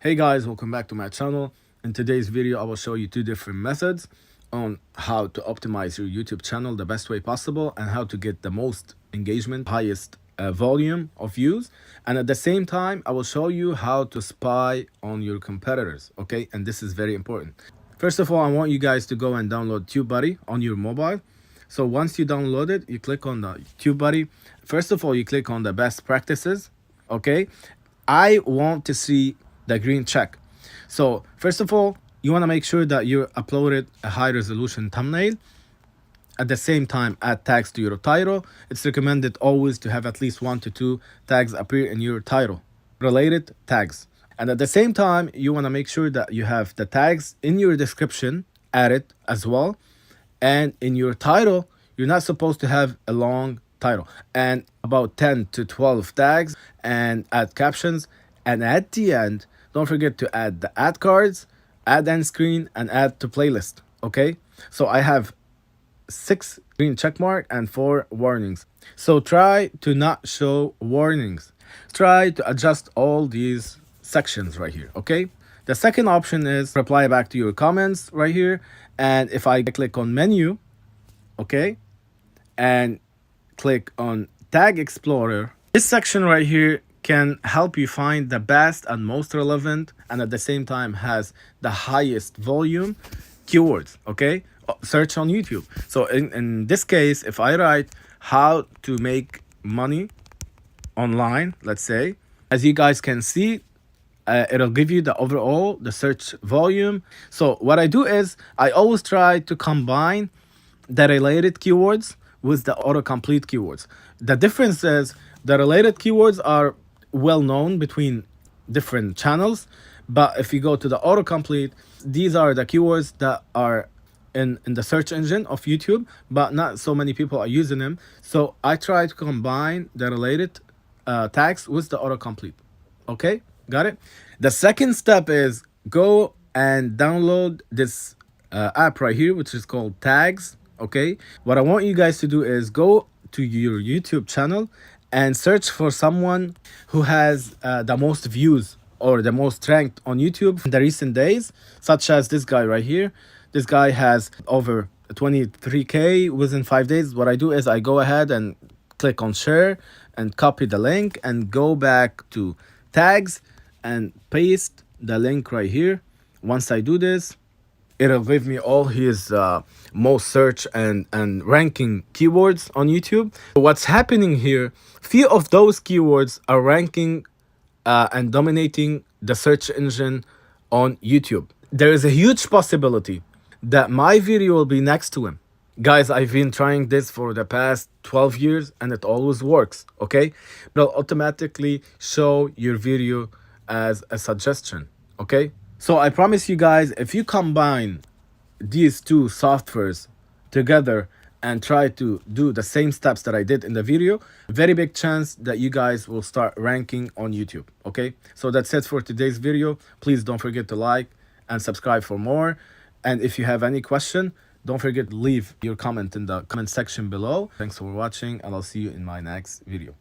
Hey guys, welcome back to my channel. In today's video, I will show you two different methods on how to optimize your YouTube channel the best way possible and how to get the most engagement, highest volume of views. And at the same time, I will show you how to spy on your competitors, okay? And this is very important. First of all, I want you guys to go and download TubeBuddy on your mobile. So once you download it, you click on the TubeBuddy. First of all, you click on the best practices, okay? I want to see the green check. So first of all, you want to make sure that you uploaded a high resolution thumbnail. At the same time, add tags to your title. It's recommended always to have at least 1 to 2 tags appear in your title, related tags. And at the same time, you want to make sure that you have the tags in your description added as well. And in your title, you're not supposed to have a long title, and about 10 to 12 tags, and add captions. And at the end, don't forget to add the ad cards, add end screen, and add to playlist. Okay, so I have 6 green check mark and 4 warnings. So try to not show warnings. Try to adjust all these sections right here. Okay, the second option is reply back to your comments right here. And if I click on menu, okay, and click on Tag Explorer, this section right here can help you find the best and most relevant, and at the same time has the highest volume keywords, okay? Search on YouTube. So in this case, if I write how to make money online, let's say, as you guys can see, it'll give you the search volume. So what I do is I always try to combine the related keywords with the autocomplete keywords. The difference is the related keywords are well known between different channels, but if you go to the autocomplete, these are the keywords that are in the search engine of YouTube, but not so many people are using them. So I try to combine the related tags with the autocomplete. Okay, got it? The second step is go and download this app right here, which is called Tags. Okay, what I want you guys to do is go to your YouTube channel and search for someone who has the most views or the most ranked on YouTube in the recent days, such as this guy right here. This guy has over 23K within 5 days. What I do is I go ahead and click on share and copy the link and go back to tags and paste the link right here. Once I do this, it'll give me all his most search and ranking keywords on YouTube. What's happening here, few of those keywords are ranking and dominating the search engine on YouTube. There is a huge possibility that my video will be next to him. Guys, I've been trying this for the past 12 years and it always works, okay? It'll automatically show your video as a suggestion, okay? So I promise you guys, if you combine these two softwares together and try to do the same steps that I did in the video, very big chance that you guys will start ranking on YouTube, okay? So that's it for today's video. Please don't forget to like and subscribe for more. And if you have any question, don't forget to leave your comment in the comment section below. Thanks for watching, and I'll see you in my next video.